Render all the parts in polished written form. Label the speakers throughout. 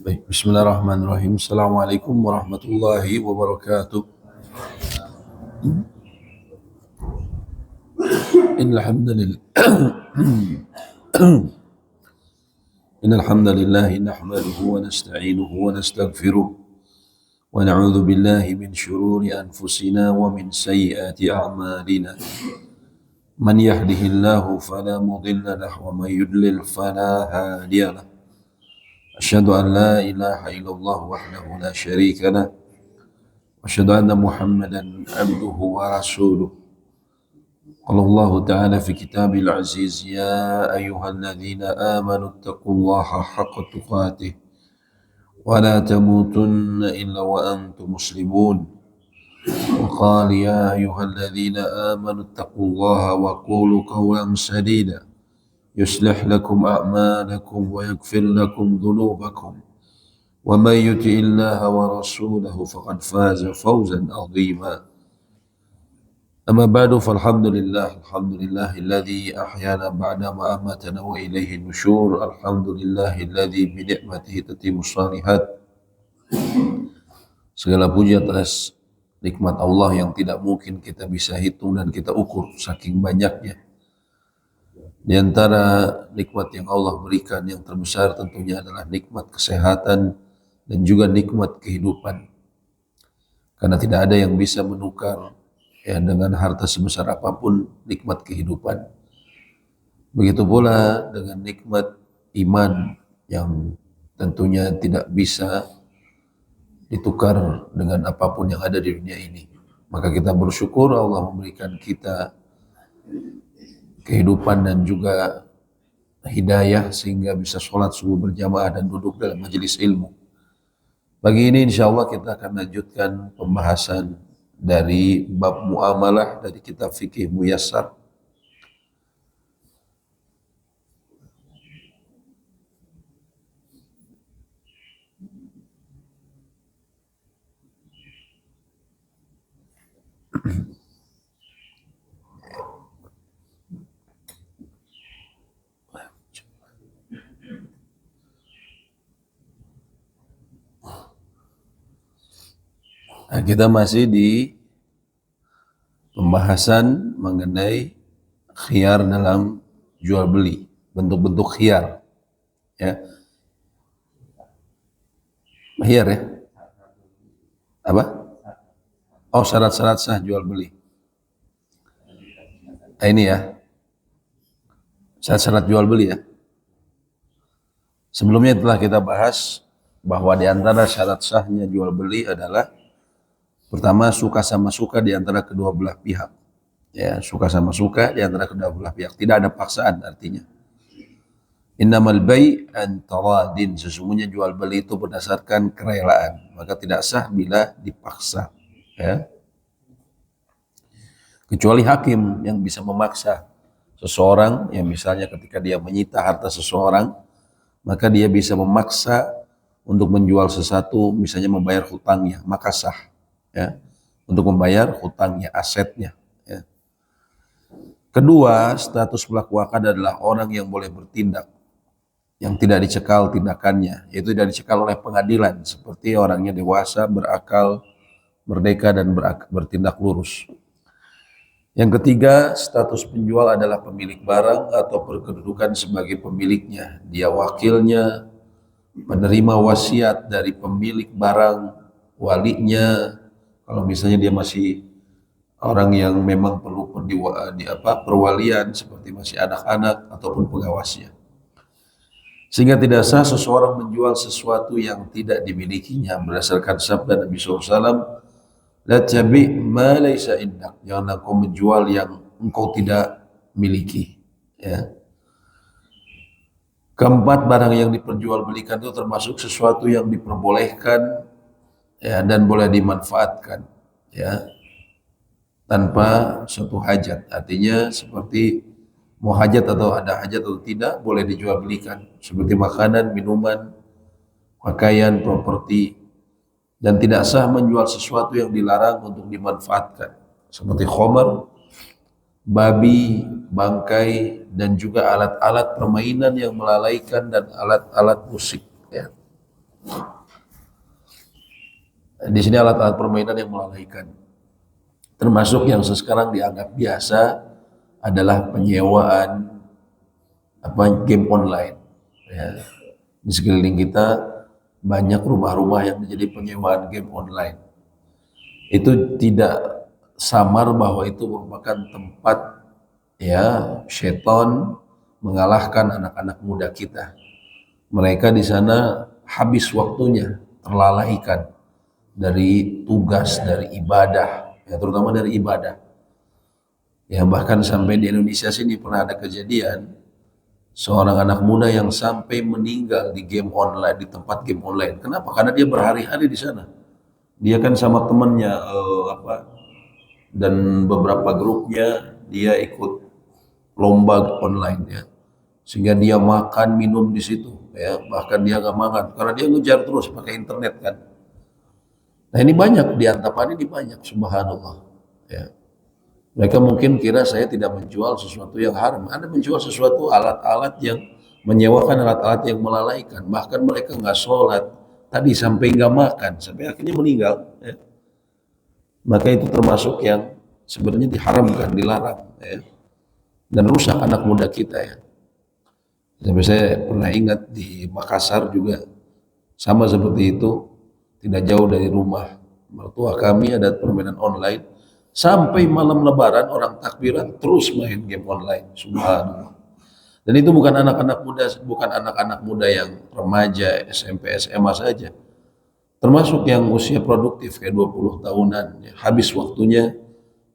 Speaker 1: Baik, bismillahirrahmanirrahim. Assalamualaikum warahmatullahi wabarakatuh. Innal hamdalillah innal hamdalillah nahmaduhu wa nasta'inuhu wa nastaghfiruh wa na'udzu billahi min shururi anfusina wa min sayyiati a'malina. Man yahdihillahu fala mudilla lahu wa man yudlil fala hadiya lahu. Asyhadu an la ilaha illallah wahdahu la syarika lahu wa asyhadu anna Muhammadan abduhu wa rasuluh. قال الله تعالى في كتابه العزيز يا أيها الذين آمنوا اتقوا الله حق تقاته ولا تموتن إلا وأنتم مسلمون وقال يا أيها الذين آمنوا اتقوا الله وقولوا قولا سديدا يصلح لكم أعمالكم ويغفر لكم ذنوبكم ومن يطع الله ورسوله فقد فاز فوزا عظيما. أما بعد فالحمد لله الذي أحيانا بعدما أماتنا وإليه النشور. الحمد لله الذي بنعمته تتم الصالحات. Segala puji atas nikmat Allah yang tidak mungkin kita bisa hitung dan kita ukur saking banyaknya. Di antara nikmat yang Allah berikan yang terbesar tentunya adalah nikmat kesehatan dan juga nikmat kehidupan. Karena tidak ada yang bisa menukar dengan harta sebesar apapun nikmat kehidupan. Begitu pula dengan nikmat iman yang tentunya tidak bisa ditukar dengan apapun yang ada di dunia ini. Maka kita bersyukur Allah memberikan kita kehidupan dan juga hidayah sehingga bisa sholat subuh berjamaah dan duduk dalam majelis ilmu. Pagi ini insya Allah kita akan lanjutkan pembahasan dari bab muamalah dari kitab fikih Muyassar. Nah, kita masih di pembahasan mengenai khiyar dalam jual beli, bentuk-bentuk khiyar, ya. Khiyar ya? Apa? Oh, syarat-syarat sah jual beli. Nah, ini ya, syarat-syarat jual beli ya. Sebelumnya telah kita bahas bahwa di antara syarat sahnya jual beli adalah pertama, suka sama suka di antara kedua belah pihak. Ya, suka sama suka di antara kedua belah pihak. Tidak ada paksaan artinya. Innamal bai' an taradin. Sesungguhnya jual beli itu berdasarkan kerelaan. Maka tidak sah bila dipaksa. Ya. Kecuali hakim yang bisa memaksa seseorang, yang misalnya ketika dia menyita harta seseorang, maka dia bisa memaksa untuk menjual sesuatu, misalnya membayar hutangnya, maka sah. Ya, untuk membayar hutangnya, asetnya. Ya. Kedua, status pelaku akad adalah orang yang boleh bertindak, yang tidak dicekal tindakannya, yaitu tidak dicekal oleh pengadilan, seperti orangnya dewasa, berakal, merdeka, dan bertindak lurus. Yang ketiga, status penjual adalah pemilik barang atau berkedudukan sebagai pemiliknya. Dia wakilnya, penerima wasiat dari pemilik barang, walinya. Kalau misalnya dia masih orang yang memang perlu perwalian seperti masih anak-anak ataupun pengawasnya. Sehingga tidak sah seseorang menjual sesuatu yang tidak dimilikinya berdasarkan sabda Nabi SAW, la tabi' ma laysa indak. Janganlah kau menjual yang engkau tidak miliki. Ya. Keempat, barang yang diperjualbelikan itu termasuk sesuatu yang diperbolehkan, ya, dan boleh dimanfaatkan, ya, tanpa suatu hajat. Artinya seperti mau hajat atau ada hajat atau tidak boleh dijual belikan, seperti makanan, minuman, pakaian, properti. Dan tidak sah menjual sesuatu yang dilarang untuk dimanfaatkan, seperti khamar, babi, bangkai, dan juga alat-alat permainan yang melalaikan dan alat-alat musik, ya. Di sini alat-alat permainan yang melalaikan. Termasuk yang sekarang dianggap biasa adalah penyewaan game online. Ya. Di sekeliling kita banyak rumah-rumah yang menjadi penyewaan game online. Itu tidak samar bahwa itu merupakan tempat syaitan mengalahkan anak-anak muda kita. Mereka di sana habis waktunya, terlalaikan dari tugas, dari ibadah, terutama dari ibadah. Ya, bahkan sampai di Indonesia sini pernah ada kejadian seorang anak muda yang sampai meninggal di game online, di tempat game online. Kenapa? Karena dia berhari-hari di sana. Dia kan sama temannya dan beberapa grupnya dia ikut lomba online ya. Sehingga dia makan minum di situ ya, bahkan dia nggak makan karena dia ngejar terus pakai internet kan. Nah ini banyak di Antapani, ini banyak, subhanallah ya. Mereka mungkin kira saya tidak menjual sesuatu yang haram. Anda menjual sesuatu alat-alat yang menyewakan alat-alat yang melalaikan. Bahkan mereka nggak sholat, tadi sampai nggak makan, sampai akhirnya meninggal. Ya. Maka itu termasuk yang sebenarnya diharamkan, dilarang. Ya. Dan rusak anak muda kita ya. Sampai saya pernah ingat di Makassar juga sama seperti itu, tidak jauh dari rumah mertua kami ada permainan online. Sampai malam lebaran orang takbiran terus main game online, subhanallah. Dan itu bukan anak-anak muda, bukan anak-anak muda yang remaja, SMP, SMA saja. Termasuk yang usia produktif kayak 20 tahunan, ya, habis waktunya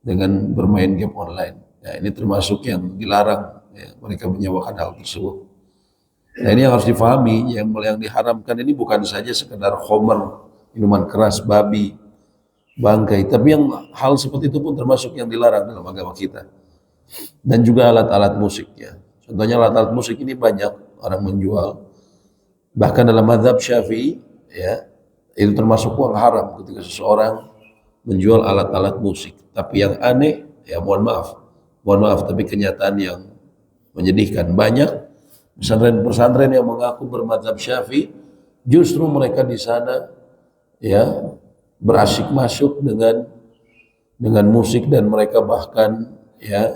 Speaker 1: dengan bermain game online. Ya, ini termasuk yang dilarang, ya, mereka menyewakan hal tersebut. Nah ini yang harus difahami, yang diharamkan ini bukan saja sekedar khamr, minuman keras, babi, bangkai, tapi yang hal seperti itu pun termasuk yang dilarang dalam agama kita. Dan juga alat-alat musik ya. Contohnya alat-alat musik ini banyak orang menjual. Bahkan dalam mazhab Syafi'i ya, itu termasuk uang haram ketika seseorang menjual alat-alat musik. Tapi yang aneh ya mohon maaf tapi kenyataan yang menyedihkan, banyak pesantren-pesantren yang mengaku bermadzhab Syafi'i justru mereka di sana ya berasik masuk dengan musik dan mereka bahkan ya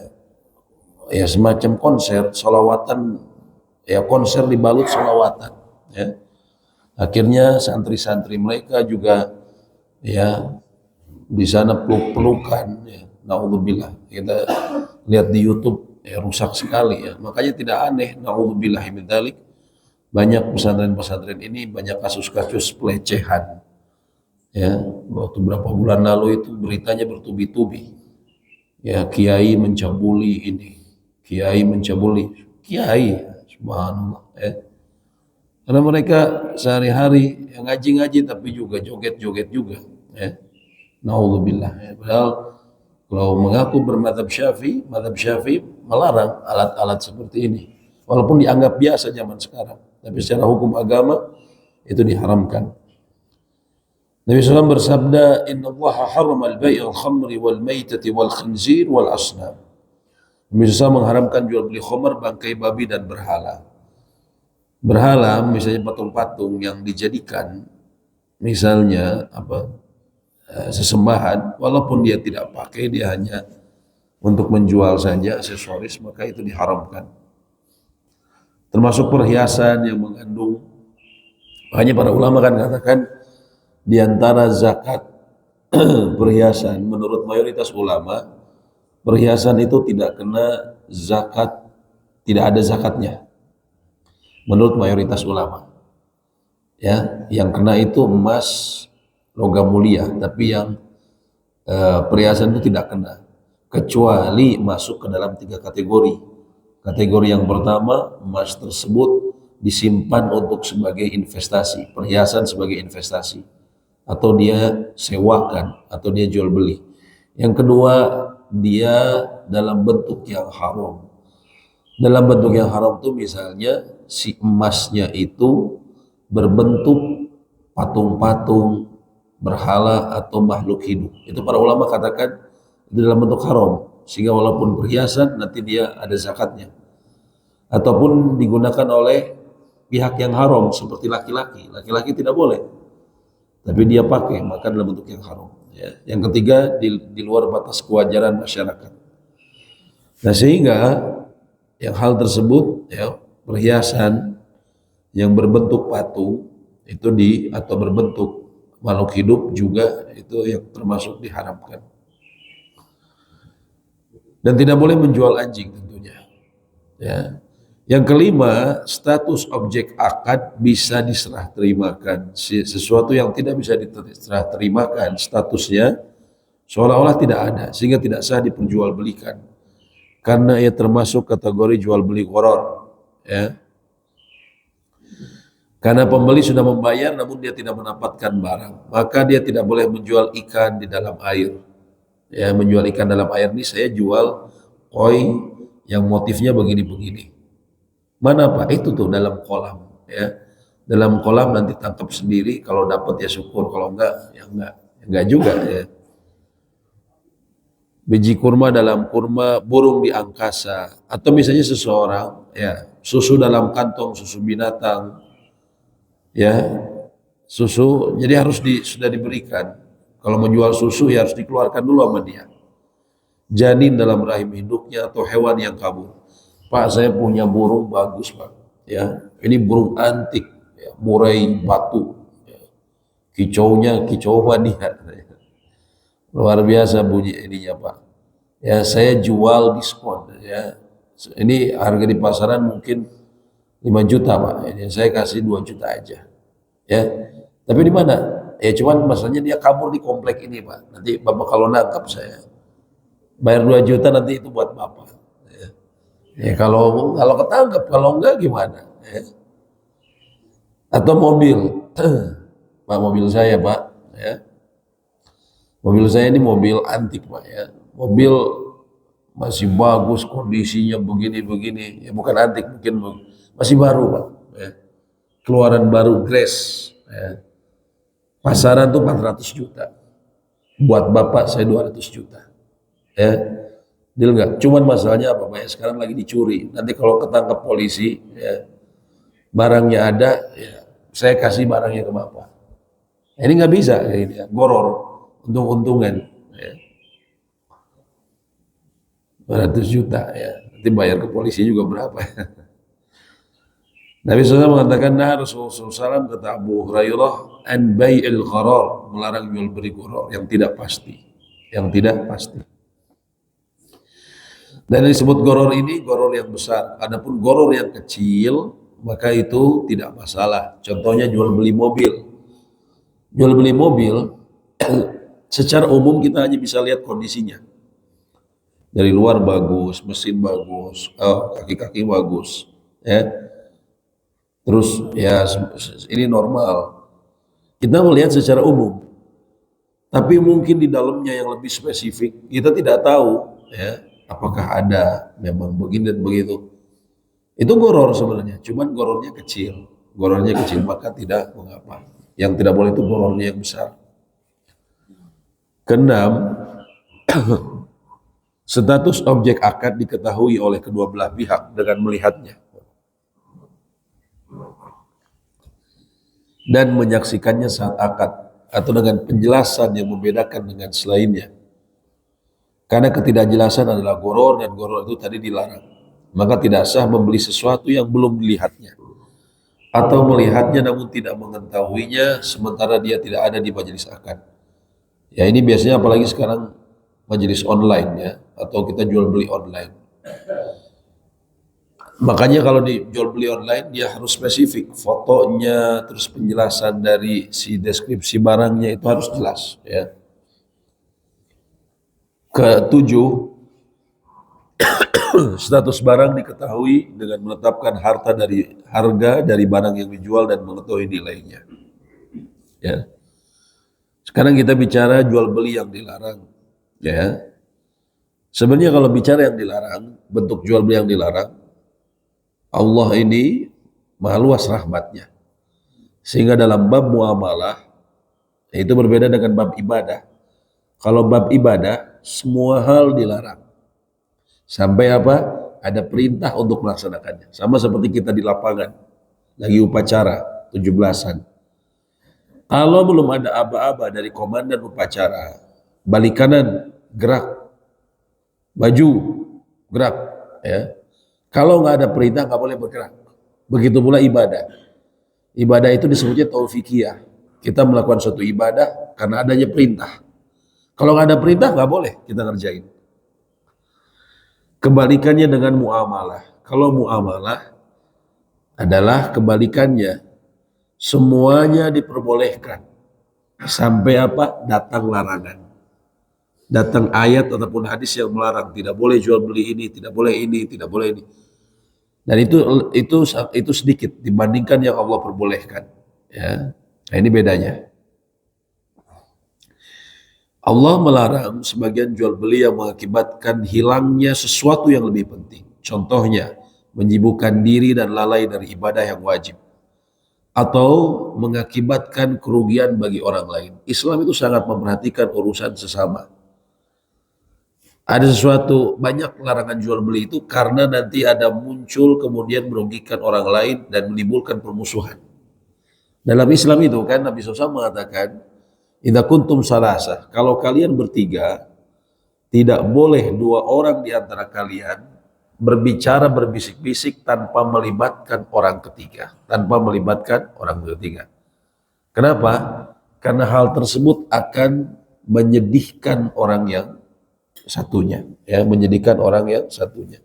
Speaker 1: semacam konser salawatan ya, konser dibalut salawatan ya. Akhirnya santri-santri mereka juga ya di sana peluk-pelukan ya. Naudzubillah, kita lihat di YouTube ya, rusak sekali ya. Makanya tidak aneh, naudzubillah min dzalik, banyak pesantren-pesantren ini banyak kasus-kasus pelecehan. Ya, waktu berapa bulan lalu itu beritanya bertubi-tubi. Ya, kiai mencabuli ini, kiai mencabuli kiai, subhanallah ya. Karena mereka sehari-hari yang ngaji-ngaji tapi juga joget-joget juga ya. Naudzubillah ya. Padahal kalau mengaku bermadzhab Syafi'i, mazhab Syafi'i melarang alat-alat seperti ini. Walaupun dianggap biasa zaman sekarang, tapi secara hukum agama itu diharamkan. Nabi SAW bersabda, Inna Allah harama al-bai'a al-khamri wal-maytati wal-khinzir wal-asnam. Nabi SAW mengharamkan jual beli khamr, bangkai babi dan berhala. Berhala misalnya patung-patung yang dijadikan misalnya sesembahan, walaupun dia tidak pakai, dia hanya untuk menjual saja aksesoris, maka itu diharamkan. Termasuk perhiasan yang mengandung, makanya para ulama kan katakan di antara zakat perhiasan menurut mayoritas ulama, perhiasan itu tidak kena zakat, tidak ada zakatnya menurut mayoritas ulama ya. Yang kena itu emas, logam mulia, tapi yang perhiasan itu tidak kena, kecuali masuk ke dalam 3 kategori. Kategori yang pertama, emas tersebut disimpan untuk sebagai investasi, perhiasan sebagai investasi, atau dia sewakan, atau dia jual beli. Yang kedua, dia dalam bentuk yang haram. Dalam bentuk yang haram itu misalnya si emasnya itu berbentuk patung-patung, berhala atau makhluk hidup. Itu para ulama katakan itu dalam bentuk haram, sehingga walaupun perhiasan nanti dia ada zakatnya. Ataupun digunakan oleh pihak yang haram seperti laki-laki. Laki-laki tidak boleh, tapi dia pakai, maka dalam bentuk yang haram. Ya. Yang ketiga, di luar batas kewajaran masyarakat. Nah, sehingga yang hal tersebut, ya, perhiasan yang berbentuk patung itu atau berbentuk makhluk hidup juga itu yang termasuk diharamkan. Dan tidak boleh menjual anjing tentunya. Ya. Yang kelima, status objek akad bisa diserah terimakan. Sesuatu yang tidak bisa diserah terimakan statusnya seolah-olah tidak ada, sehingga tidak sah diperjualbelikan. Karena ia termasuk kategori jual beli gharar. Ya. Karena pembeli sudah membayar namun dia tidak mendapatkan barang, maka dia tidak boleh menjual ikan di dalam air. Ya, menjual ikan dalam air ini saya jual koi yang motifnya begini-begini. Mana Pak? Itu tuh dalam kolam, ya. Dalam kolam nanti tangkap sendiri, kalau dapat ya syukur, kalau enggak ya enggak. Enggak juga ya. Biji kurma dalam kurma, burung di angkasa, atau misalnya seseorang ya, susu dalam kantong, susu binatang. Ya, susu jadi harus sudah diberikan. Kalau menjual susu ya harus dikeluarkan dulu sama dia. Janin dalam rahim induknya atau hewan yang kabur. Pak, saya punya burung bagus Pak. Ya, ini burung antik, ya, murai batu. Ya. Kicaunya kicau mania. Luar biasa bunyi ininya Pak. Ya, saya jual diskon. Ya, ini harga di pasaran mungkin 5 juta Pak. Ini saya kasih 2 juta aja. Ya, tapi di mana? Ya cuman masalahnya dia kabur di komplek ini Pak. Nanti Bapak kalau nangkap saya bayar 2 juta, nanti itu buat Bapak. Ya kalau ketangkep, kalau enggak gimana? Ya. Atau mobil, Pak, mobil saya Pak. Ya. Mobil saya ini mobil antik Pak ya. Mobil masih bagus, kondisinya begini-begini. Ya bukan antik, mungkin masih baru Pak. Ya. Keluaran baru, Grace. Ya. Pasaran tuh 400 juta. Buat Bapak saya 200 juta. Ya. Deal nggak? Cuman masalahnya apa Pak? Ya, sekarang lagi dicuri. Nanti kalau ketangkap polisi, ya, barangnya ada, ya, saya kasih barangnya ke Bapak. Ini nggak bisa kayak ini ya. Goror, untung-untungan. Ya. 200 juta ya. Nanti bayar ke polisi juga berapa ya. Nabi SAW mengatakan, nah Rasulullah SAW kata Abu Hurairah, an bai'il gharar, melarang jual beli gharar yang tidak pasti, yang tidak pasti. Dan disebut gharar ini gharar yang besar. Adapun gharar yang kecil maka itu tidak masalah. Contohnya jual beli mobil. Jual beli mobil secara umum kita hanya bisa lihat kondisinya. Dari luar bagus, mesin bagus, kaki-kaki bagus, ya. Terus ya ini normal. Kita melihat secara umum. Tapi mungkin di dalamnya yang lebih spesifik kita tidak tahu ya, apakah ada memang begini dan begitu. Itu gharar sebenarnya, cuman ghararnya kecil. Ghararnya kecil maka tidak mengapa. Yang tidak boleh itu ghararnya yang besar. Keenam, status objek akad diketahui oleh kedua belah pihak dengan melihatnya dan menyaksikannya saat akad, atau dengan penjelasan yang membedakan dengan selainnya. Karena ketidakjelasan adalah gharar, dan gharar itu tadi dilarang. Maka tidak sah membeli sesuatu yang belum dilihatnya, atau melihatnya namun tidak mengetahuinya sementara dia tidak ada di majelis akad. Ya ini biasanya apalagi sekarang majelis online ya, atau kita jual beli online. Makanya kalau dijual beli online dia harus spesifik, fotonya, terus penjelasan dari si deskripsi barangnya itu harus jelas ya. Ketujuh, status barang diketahui dengan menetapkan harga dari barang yang dijual dan mengetahui nilainya. Ya. Sekarang kita bicara jual beli yang dilarang ya. Sebenarnya kalau bicara yang dilarang, bentuk jual beli yang dilarang, Allah ini maha luas rahmatnya. Sehingga dalam bab muamalah, itu berbeda dengan bab ibadah. Kalau bab ibadah, semua hal dilarang. Sampai apa? Ada perintah untuk melaksanakannya. Sama seperti kita di lapangan. lagi upacara 17-an. Kalau belum ada aba-aba dari komandan upacara, balik kanan, gerak, maju, gerak, ya. Kalau nggak ada perintah nggak boleh bergerak. Begitu pula ibadah. Ibadah itu disebutnya taufikiyah. Kita melakukan suatu ibadah karena adanya perintah. Kalau nggak ada perintah nggak boleh kita ngerjain. Kebalikannya dengan muamalah. Kalau muamalah adalah kebalikannya. Semuanya diperbolehkan. Sampai apa? Datang larangan. Datang ayat ataupun hadis yang melarang. Tidak boleh jual beli ini, tidak boleh ini, tidak boleh ini. Dan itu sedikit dibandingkan yang Allah perbolehkan. Ya. Nah, ini bedanya. Allah melarang sebagian jual beli yang mengakibatkan hilangnya sesuatu yang lebih penting. Contohnya, menyibukkan diri dan lalai dari ibadah yang wajib. Atau mengakibatkan kerugian bagi orang lain. Islam itu sangat memperhatikan urusan sesama. Ada sesuatu, banyak larangan jual beli itu karena nanti ada muncul kemudian merugikan orang lain dan menimbulkan permusuhan. Dalam Islam itu kan Nabi SAW mengatakan, idza kuntum salasah, kalau kalian bertiga, tidak boleh dua orang di antara kalian berbicara berbisik-bisik tanpa melibatkan orang ketiga, tanpa melibatkan orang ketiga. Kenapa? Karena hal tersebut akan menyedihkan orang yang satunya, ya, menyedihkan orang yang satunya.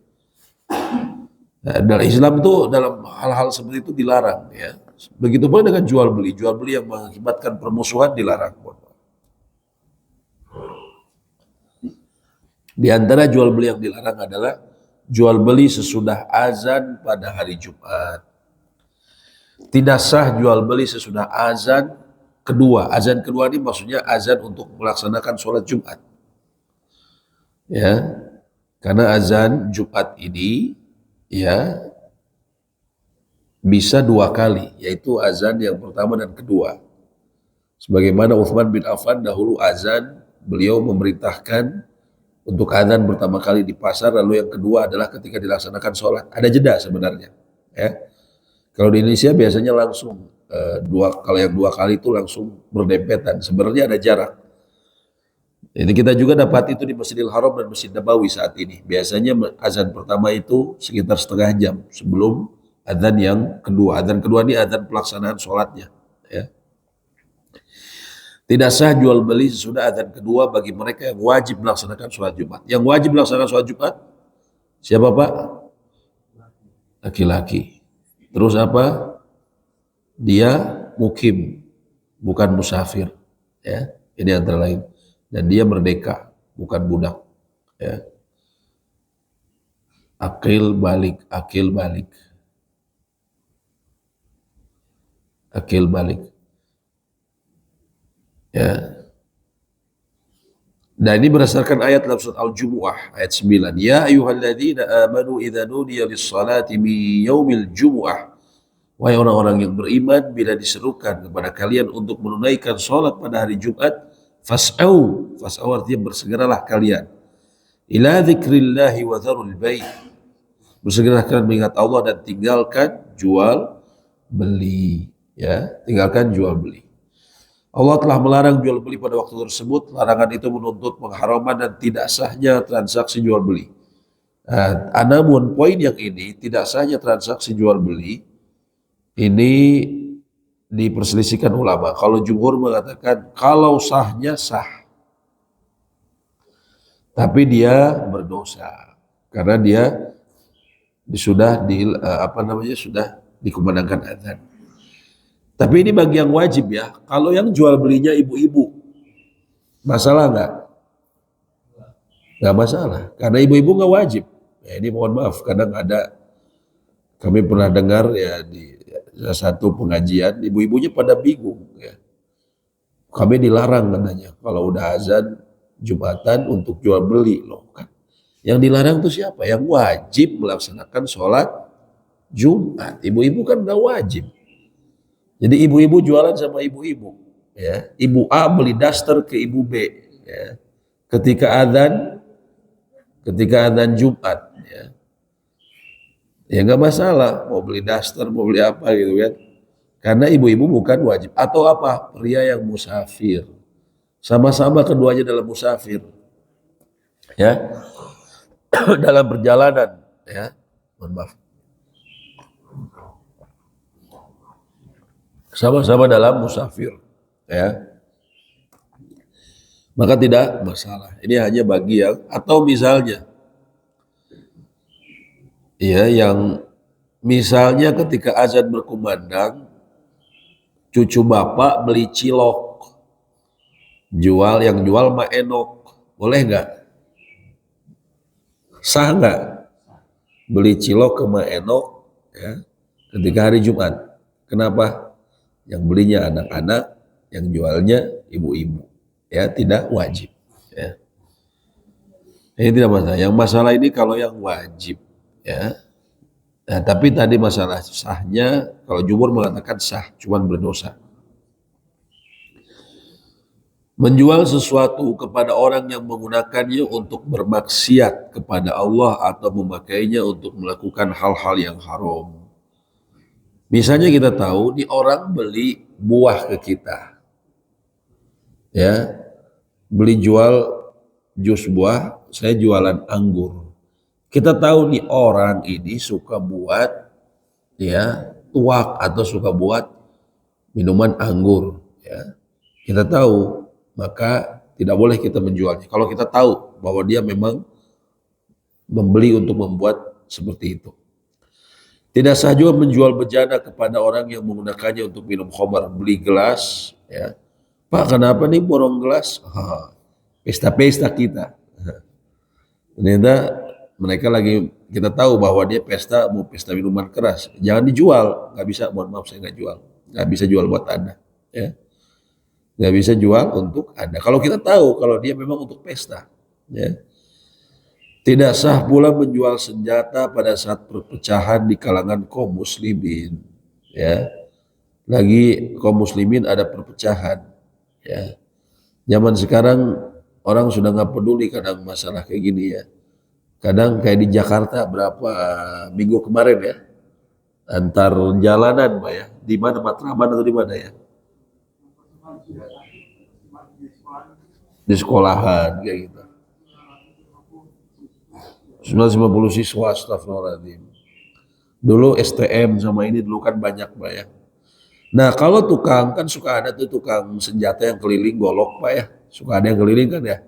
Speaker 1: Nah, dalam Islam itu dalam hal-hal seperti itu dilarang, ya. Begitu pula dengan jual beli yang mengakibatkan permusuhan dilarang. Di antara jual beli yang dilarang adalah jual beli sesudah azan pada hari Jumat. Tidak sah jual beli sesudah azan kedua. Azan kedua ini maksudnya azan untuk melaksanakan sholat Jumat. Ya, karena azan Jumat ini ya bisa dua kali, yaitu azan yang pertama dan kedua. Sebagaimana Utsman bin Affan dahulu azan, beliau memerintahkan untuk azan pertama kali di pasar, lalu yang kedua adalah ketika dilaksanakan sholat. Ada jeda sebenarnya. Ya. Kalau di Indonesia biasanya langsung kalau yang dua kali itu langsung berdempetan. Sebenarnya ada jarak. Jadi kita juga dapat itu di Masjidil Haram dan Masjid Nabawi saat ini. Biasanya azan pertama itu sekitar setengah jam sebelum azan yang kedua. Azan kedua ini azan pelaksanaan sholatnya. Ya. Tidak sah jual beli sesudah azan kedua bagi mereka yang wajib melaksanakan sholat Jumat. Yang wajib melaksanakan sholat Jumat, siapa Pak? Laki-laki. Terus apa? Dia mukim, bukan musafir. Ya, ini antara lain. Dan dia merdeka, bukan budak. Ya. Akil balik, akil balik. Akil balik. Ya. Dan ini berdasarkan ayat dalam surat Al-Jumu'ah ayat 9. Ya ayyuhalladzina amanu idza nudiya lis-salati min yaumil jumu'ah. Wahai orang-orang yang beriman, bila diserukan kepada kalian untuk menunaikan salat pada hari Jumat, fas'au artinya bersegeralah kalian. Ila dzikrillahi wa dzarul bai'. Bersegeralah kalian mengingat Allah dan tinggalkan jual beli, ya, tinggalkan jual beli. Allah telah melarang jual beli pada waktu tersebut. Larangan itu menuntut pengharaman dan tidak sahnya transaksi jual beli. Namun poin yang ini, tidak sahnya transaksi jual beli, ini diperselisihkan ulama. Kalau jumhur mengatakan kalau sahnya sah, tapi dia berdosa karena dia sudah sudah dikumandangkan azan. Tapi ini bagi yang wajib ya. Kalau yang jual belinya ibu-ibu, masalah nggak? Nggak masalah, karena ibu-ibu nggak wajib. Ya, ini mohon maaf, kadang ada, kami pernah dengar ya di satu pengajian, ibu-ibunya pada bingung. Ya. Kami dilarang katanya, kalau udah azan Jumatan untuk jual beli loh kan. Yang dilarang itu siapa? Yang wajib melaksanakan sholat Jumat. Ibu-ibu kan nggak wajib. Jadi ibu-ibu jualan sama ibu-ibu, ya. Ibu A beli daster ke ibu B, ya. Ketika adzan Jumat, ya. Ya nggak masalah, mau beli daster, mau beli apa gitu kan. Karena ibu-ibu bukan wajib. Atau apa? Pria yang musafir. Sama-sama keduanya dalam musafir. Ya, dalam perjalanan. Ya, mohon maaf. Sama-sama dalam musafir. Ya, maka tidak masalah. Ini hanya bagi yang, atau misalnya, ya yang misalnya ketika azan berkumandang, cucu bapak beli cilok, yang jual Mak Enok, boleh nggak? Sah nggak? Beli cilok ke Mak Enok ya, ketika hari Jumat. Kenapa? Yang belinya anak-anak, yang jualnya ibu-ibu. Ya, tidak wajib. Ya. Ini tidak masalah. Yang masalah ini kalau yang wajib. Ya. Nah, tapi tadi masalah sahnya, kalau jumhur mengatakan sah, cuman berdosa. Menjual sesuatu kepada orang yang menggunakannya untuk bermaksiat kepada Allah atau memakainya untuk melakukan hal-hal yang haram. Misalnya kita tahu, di orang beli buah ke kita. Ya, beli jual jus buah, saya jualan anggur. Kita tahu nih orang ini suka buat ya tuak atau suka buat minuman anggur ya. Kita tahu, maka tidak boleh kita menjualnya. Kalau kita tahu bahwa dia memang membeli untuk membuat seperti itu. Tidak sah juga menjual bejana kepada orang yang menggunakannya untuk minum khamar. Beli gelas, ya. Pak, kenapa nih borong gelas? Pesta-pesta kita. Ternyata mereka lagi, kita tahu bahwa dia pesta, mau pesta minuman keras. Jangan dijual, nggak bisa. Mohon maaf, saya nggak jual. Nggak bisa jual buat Anda. Ya. Nggak bisa jual untuk Anda. Kalau kita tahu kalau dia memang untuk pesta, ya. Tidak sah pula menjual senjata pada saat perpecahan di kalangan kaum muslimin, ya. Lagi kaum muslimin ada perpecahan, ya. Zaman sekarang orang sudah nggak peduli kadang masalah kayak gini ya. Kadang kayak di Jakarta berapa minggu kemarin ya, antar jalanan, Pak ya, di mana Matraman atau di mana ya? Di sekolahan kayak gitu. 950 siswa, astagfirullahaladzim. Dulu STM sama ini dulu kan banyak, Pak ya. Nah kalau tukang, kan suka ada tuh tukang senjata yang keliling golok, Pak ya. Suka ada yang keliling kan ya.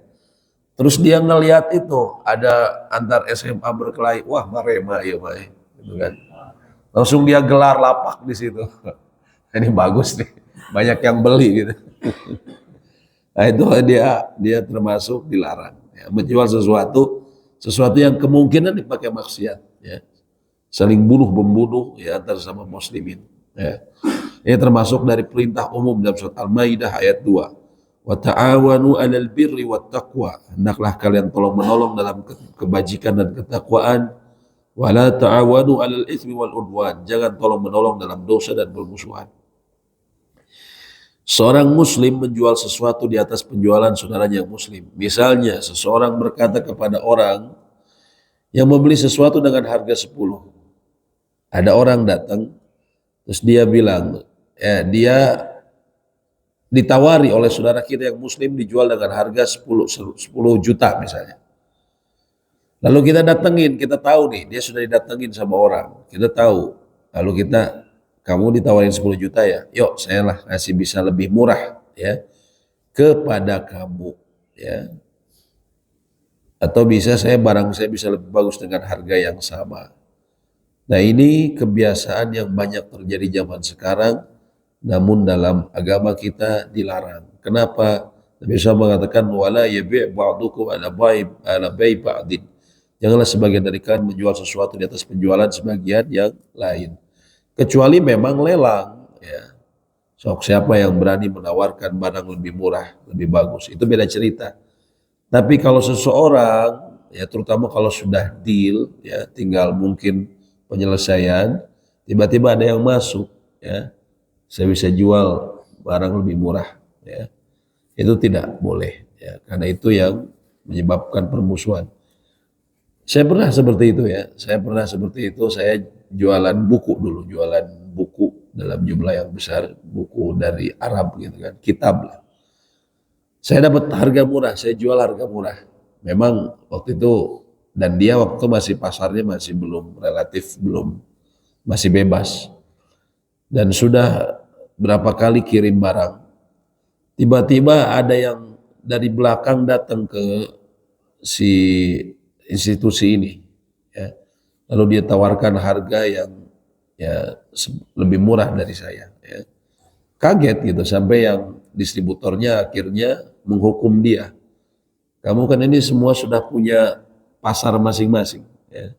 Speaker 1: Terus dia ngelihat itu, ada antar SMA berkelahi, wah marema ya Pak ya. Gitu kan. Langsung dia gelar lapak di situ. Ini bagus nih, banyak yang beli gitu. Nah itu dia termasuk dilarang. Ya, menjual sesuatu yang kemungkinan dipakai maksiat. Ya. Saling bunuh membunuh ya antara sama muslimin. Ya. Ini termasuk dari perintah umum dalam surat Al-Maidah ayat 2. Wa ta'awanu 'alal birri wat taqwa. Hendaklah kalian tolong menolong dalam kebajikan dan ketakwaan. Wa la ta'awanu 'alal itsmi wal udwan. Jangan tolong menolong dalam dosa dan permusuhan. Seorang muslim menjual sesuatu di atas penjualan saudaranya yang muslim. Misalnya seseorang berkata kepada orang yang membeli sesuatu dengan harga 10. Ada orang datang, terus dia bilang, dia ditawari oleh saudara kita yang muslim dijual dengan harga 10 juta misalnya. Lalu kita datengin, kita tahu nih, dia sudah didatengin sama orang, kita tahu. Lalu kamu ditawarin 10 juta ya, yuk saya lah kasih bisa lebih murah ya kepada kamu ya. Atau bisa barang saya bisa lebih bagus dengan harga yang sama. Nah ini kebiasaan yang banyak terjadi zaman sekarang, namun dalam agama kita dilarang. Kenapa? Nabi SAW mengatakan wala yabi' ba'dukum ala bai ba'din. Janganlah sebagian dari kalian menjual sesuatu di atas penjualan sebagian yang lain. Kecuali memang lelang, ya. Sok siapa yang berani menawarkan barang lebih murah, lebih bagus, itu beda cerita. Tapi kalau seseorang, ya terutama kalau sudah deal, ya tinggal mungkin penyelesaian, tiba-tiba ada yang masuk, ya saya bisa jual barang lebih murah, ya itu tidak boleh, ya karena itu yang menyebabkan permusuhan. Saya pernah seperti itu ya. Saya pernah seperti itu. Saya jualan buku dulu, jualan buku dalam jumlah yang besar, buku dari Arab gitu kan, kitab lah. Saya dapat harga murah, saya jual harga murah. Memang waktu itu dan dia waktu itu masih pasarnya masih belum relatif belum masih bebas dan sudah berapa kali kirim barang. Tiba-tiba ada yang dari belakang datang ke si institusi ini, ya. Lalu dia tawarkan harga yang ya lebih murah dari saya. Ya. Kaget gitu sampai yang distributornya akhirnya menghukum dia. Kamu kan ini semua sudah punya pasar masing-masing. Ya.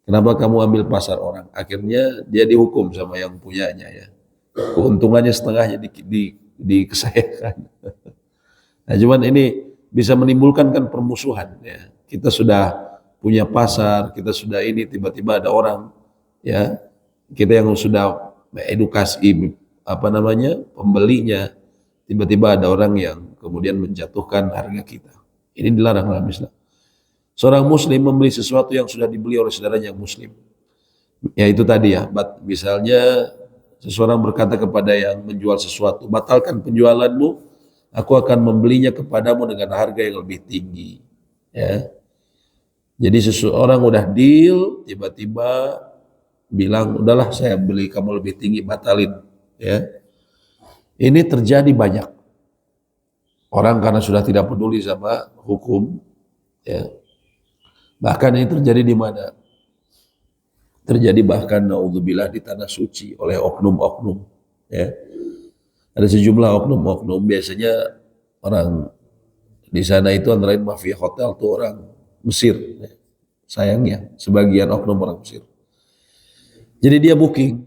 Speaker 1: Kenapa kamu ambil pasar orang? Akhirnya dia dihukum sama yang punyanya ya. Keuntungannya setengahnya dikesayakan. Nah, cuman ini bisa menimbulkan kan permusuhan ya. Kita sudah punya pasar, kita sudah ini tiba-tiba ada orang ya, kita yang sudah edukasi apa namanya pembelinya, tiba-tiba ada orang yang kemudian menjatuhkan harga kita. Ini dilarang dalam Islam. Seorang muslim membeli sesuatu yang sudah dibeli oleh saudaranya yang muslim. Ya itu tadi ya, misalnya seseorang berkata kepada yang menjual sesuatu, batalkan penjualanmu, aku akan membelinya kepadamu dengan harga yang lebih tinggi. Ya. Jadi seseorang udah deal, tiba-tiba bilang, udahlah saya beli kamu lebih tinggi, batalin. Ya. Ini terjadi banyak. Orang karena sudah tidak peduli sama hukum, ya. Bahkan ini terjadi di mana? Terjadi bahkan naudzubillah di tanah suci oleh oknum-oknum. Ya. Ada sejumlah oknum-oknum, biasanya orang di sana itu antara lain mafia hotel tuh orang Mesir. Ya. Sayangnya sebagian oknum orang Mesir. Jadi dia booking,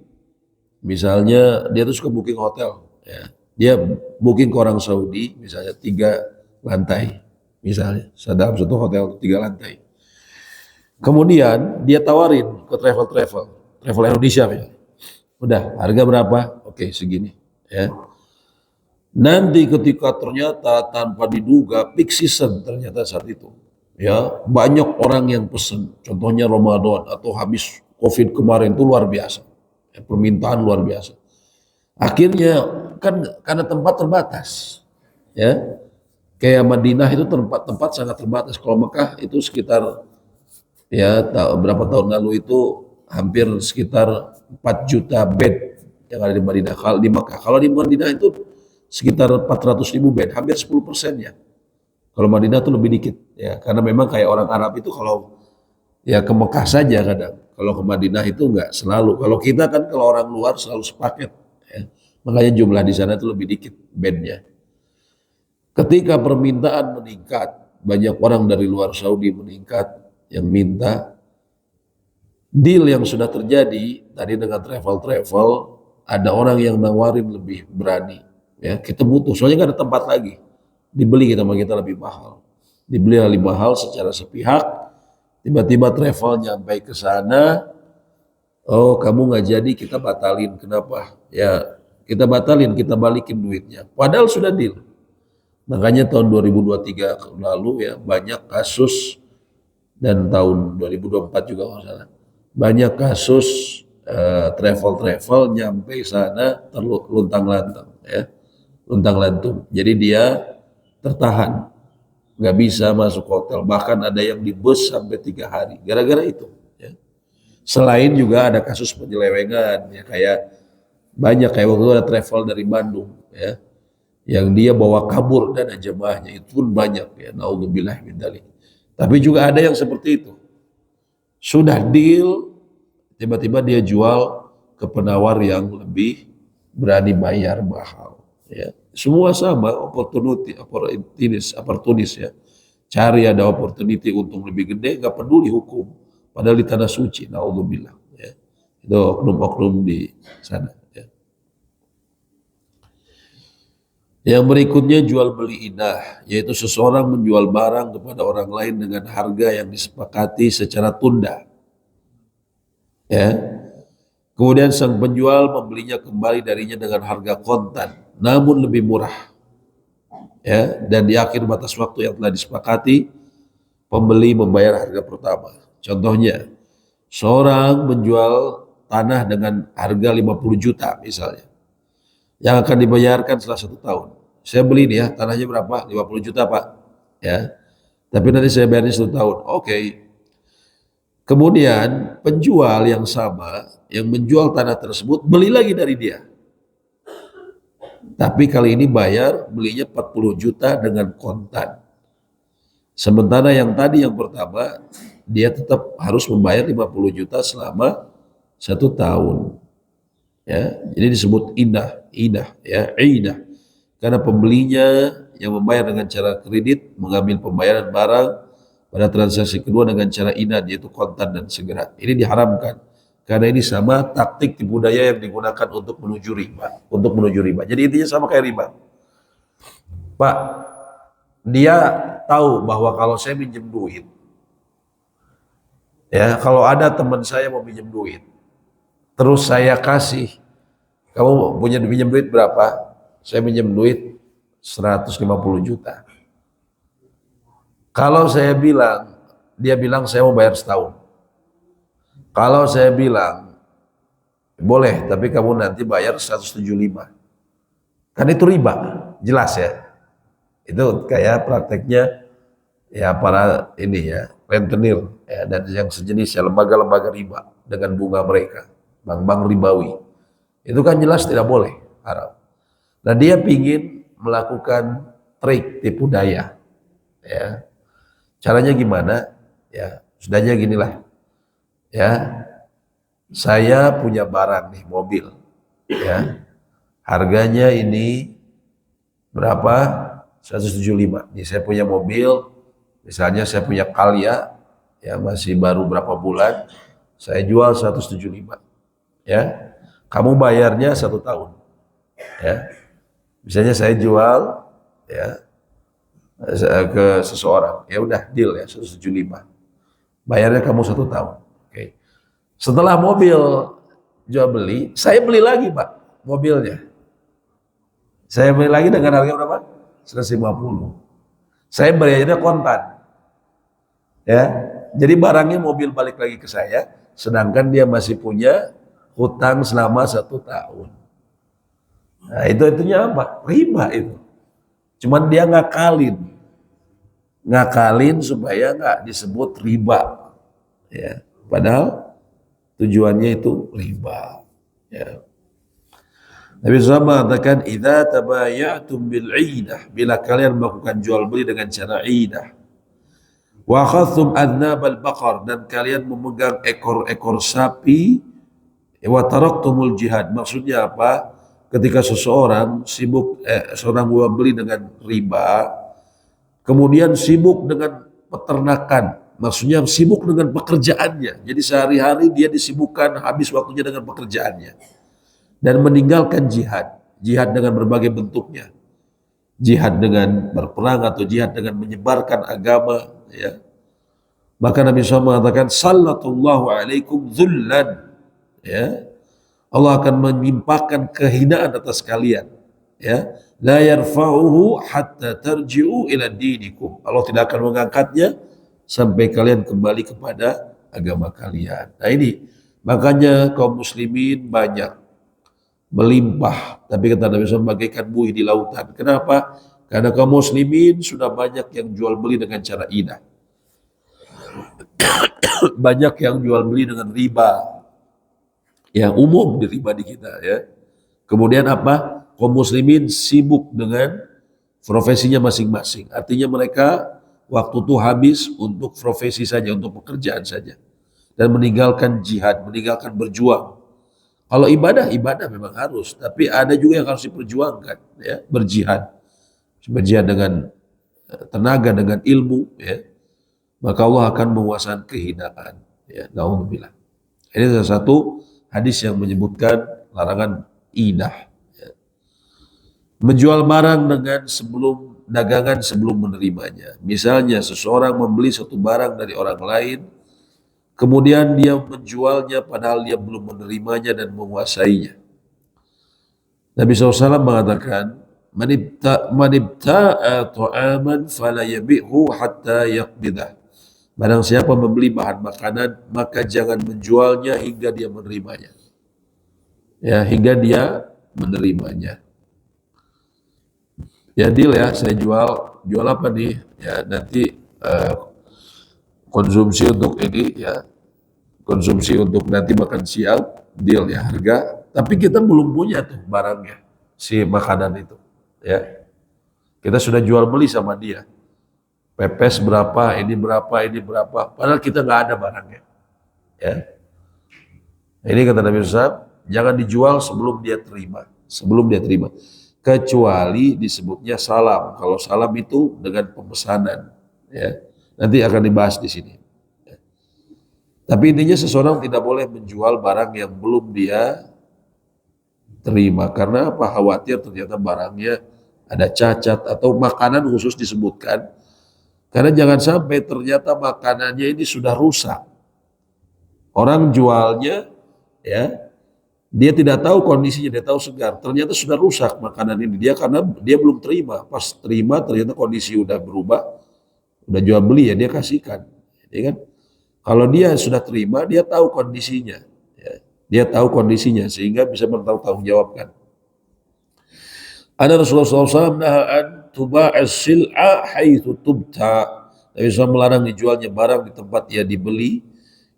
Speaker 1: misalnya dia tuh suka booking hotel. Ya. Dia booking ke orang Saudi, misalnya 3 lantai, misalnya dalam satu hotel 3 lantai. Kemudian dia tawarin ke travel Indonesia misalnya. Udah, harga berapa? Oke, segini. Ya. Nanti ketika ternyata tanpa diduga peak season ternyata saat itu, ya banyak orang yang pesen. Contohnya Ramadan atau habis COVID kemarin itu luar biasa. Ya, permintaan luar biasa. Akhirnya kan karena tempat terbatas, ya kayak Madinah itu tempat sangat terbatas. Kalau Mekah itu sekitar ya berapa tahun lalu itu hampir sekitar 4 juta bed yang ada di Madinah. Kalau di Mekah, kalau di Madinah itu sekitar 400.000 bed, hampir 10%-nya. Kalau Madinah itu lebih dikit, ya karena memang kayak orang Arab itu kalau ya ke Mekah saja kadang, kalau ke Madinah itu enggak selalu. Kalau kita kan kalau orang luar selalu sepaket, ya. Makanya jumlah di sana itu lebih dikit bednya. Ketika permintaan meningkat, banyak orang dari luar Saudi meningkat yang minta, deal yang sudah terjadi tadi dengan travel ada orang yang nawarin lebih berani, ya kita butuh soalnya nggak ada tempat lagi, dibeli sama kita lebih mahal, dibeli lebih mahal secara sepihak. Tiba-tiba travel nyampe ke sana, oh kamu nggak jadi, kita batalin. Kenapa? Ya kita batalin, kita balikin duitnya, padahal sudah deal. Makanya tahun 2023 lalu ya banyak kasus, dan tahun 2024 juga kalau salah, banyak kasus travel nyampe sana terluntang-lantung, ya, luntang-lantung. Jadi dia tertahan, nggak bisa masuk hotel, bahkan ada yang di bus sampai 3 hari gara-gara itu. Ya. Selain juga ada kasus penyelewengan, ya kayak banyak kayak waktu itu ada travel dari Bandung, ya, yang dia bawa kabur dana jemaahnya, itu pun banyak ya, naudzubillah min dzalik. Tapi juga ada yang seperti itu. Sudah deal, tiba-tiba dia jual ke penawar yang lebih berani bayar mahal. Ya. Semua sama, opportunis ya. Cari ada opportunity untung lebih gede, nggak peduli hukum. Padahal di tanah suci, naudzubillah. Ya. Itu oknum-oknum di sana. Ya. Yang berikutnya jual beli inah, yaitu seseorang menjual barang kepada orang lain dengan harga yang disepakati secara tunda. Ya. Kemudian sang penjual membelinya kembali darinya dengan harga kontan, namun lebih murah. Ya, dan di akhir batas waktu yang telah disepakati, pembeli membayar harga pertama. Contohnya, seorang menjual tanah dengan harga 50 juta misalnya, yang akan dibayarkan setelah 1 tahun. Saya beli nih ya, tanahnya berapa? 50 juta Pak. Ya, tapi nanti saya bayarnya 1 tahun. Oke. Kemudian penjual yang sama, yang menjual tanah tersebut, beli lagi dari dia. Tapi kali ini bayar, belinya 40 juta dengan kontan. Sementara yang tadi yang pertama, dia tetap harus membayar 50 juta selama 1 tahun. Ya, jadi disebut idah, ya, idah. Karena pembelinya yang membayar dengan cara kredit mengambil pembayaran barang pada transaksi kedua dengan cara inad, yaitu kontan dan segera. Ini diharamkan karena ini sama taktik tipu daya yang digunakan untuk menuju riba. Jadi intinya sama kayak riba. Pak, dia tahu bahwa kalau saya minjem duit, ya kalau ada teman saya mau minjem duit, terus saya kasih, kamu punya minjem duit berapa? Saya minjem duit 150 juta. Kalau saya bilang, dia bilang saya mau bayar setahun. Kalau saya bilang, boleh, tapi kamu nanti bayar 175. Kan itu riba, jelas ya. Itu kayak prakteknya ya para ini ya, rentenir ya, dan yang sejenis ya, lembaga-lembaga riba dengan bunga mereka, bank-bank ribawi. Itu kan jelas tidak boleh, haram. Nah dia pingin melakukan trik tipu daya, ya. Caranya gimana? Ya sudahnya ginilah, ya. Saya punya barang nih, mobil, ya. Harganya ini berapa? 175. Nih saya punya mobil, misalnya saya punya Calya, ya masih baru berapa bulan, saya jual 175, ya. Kamu bayarnya 1 tahun, ya. Misalnya saya jual, ya, ke seseorang, ya udah deal ya 175. Bayarnya kamu 1 tahun. Oke. Setelah mobil jual beli, saya beli lagi Pak mobilnya. Saya beli lagi dengan harga berapa? 150. Saya bayarnya kontan. Ya. Jadi barangnya mobil balik lagi ke saya, sedangkan dia masih punya hutang selama 1 tahun. Nah, itunya apa? Riba itu. Cuman dia ngakalin supaya nggak disebut riba. Ya, padahal tujuannya itu riba. Ya. Nabi SAW mengatakan, "Idza tabayatum bil 'idah," bila kalian melakukan jual beli dengan cara 'idah. Wa akhadhtum adnabal baqar, dan kalian memegang ekor-ekor sapi. Wa taraktumul jihad, maksudnya apa? Ketika seseorang seorang jual beli dengan riba, kemudian sibuk dengan peternakan, maksudnya sibuk dengan pekerjaannya. Jadi sehari-hari dia disibukkan, habis waktunya dengan pekerjaannya. Dan meninggalkan jihad dengan berbagai bentuknya. Jihad dengan berperang atau jihad dengan menyebarkan agama, ya. Maka Nabi SAW mengatakan, "Sallatullahu alaikum dzullan." Ya. Allah akan menimpakan kehinaan atas kalian, ya. La yarfa'uhu hatta tarji'u ila dinikum. Allah tidak akan mengangkatnya sampai kalian kembali kepada agama kalian. Nah ini makanya kaum muslimin banyak melimpah, tapi kata Nabi SAW bagaikan buih di lautan. Kenapa? Karena kaum muslimin sudah banyak yang jual beli dengan cara inah. Banyak yang jual beli dengan riba, yang umum di riba di kita, ya. Kemudian apa? Kaum muslimin sibuk dengan profesinya masing-masing. Artinya mereka waktu itu habis untuk profesi saja, untuk pekerjaan saja. Dan meninggalkan jihad, meninggalkan berjuang. Kalau ibadah memang harus, tapi ada juga yang harus diperjuangkan, ya, berjihad. Berjihad dengan tenaga, dengan ilmu, ya. Maka Allah akan menguasai kehinaan, ya. Nauzubillah. Ini salah satu hadis yang menyebutkan larangan inah, ya. Menjual barang dengan dagangan sebelum menerimanya. Misalnya seseorang membeli satu barang dari orang lain, kemudian dia menjualnya padahal dia belum menerimanya dan menguasainya. Nabi SAW mengatakan, "Man ibta'a ta'aman fala yabi'hu hatta yaqbidah." Barang siapa membeli bahan makanan, maka jangan menjualnya hingga dia menerimanya. Ya, hingga dia menerimanya. Ya deal ya, saya jual apa nih? Ya nanti konsumsi untuk ini ya, konsumsi untuk nanti makan siang, deal ya harga. Tapi kita belum punya tuh barangnya, si makanan itu. Ya, kita sudah jual beli sama dia. Pepes berapa, ini berapa, ini berapa. Padahal kita nggak ada barangnya. Ya, ini kata Nabi SAW, jangan dijual sebelum dia terima. Sebelum dia terima. Kecuali disebutnya salam. Kalau salam itu dengan pemesanan. Ya, nanti akan dibahas di sini. Ya. Tapi intinya seseorang tidak boleh menjual barang yang belum dia terima. Karena apa? Khawatir ternyata barangnya ada cacat atau makanan khusus disebutkan. Karena jangan sampai ternyata makanannya ini sudah rusak. Orang jualnya ya, dia tidak tahu kondisinya, dia tahu segar. Ternyata sudah rusak makanan ini. Dia karena dia belum terima. Pas terima ternyata kondisi udah berubah, udah jual beli ya dia kasihkan. Ya kan? Kalau dia sudah terima, dia tahu kondisinya. Ya. Dia tahu kondisinya sehingga bisa bertanggung jawabkan. Ada Rasulullah SAW nahaan tuba'as sil'a haitsu tubta. Nabi SAW melarang dijualnya barang di tempat ia dibeli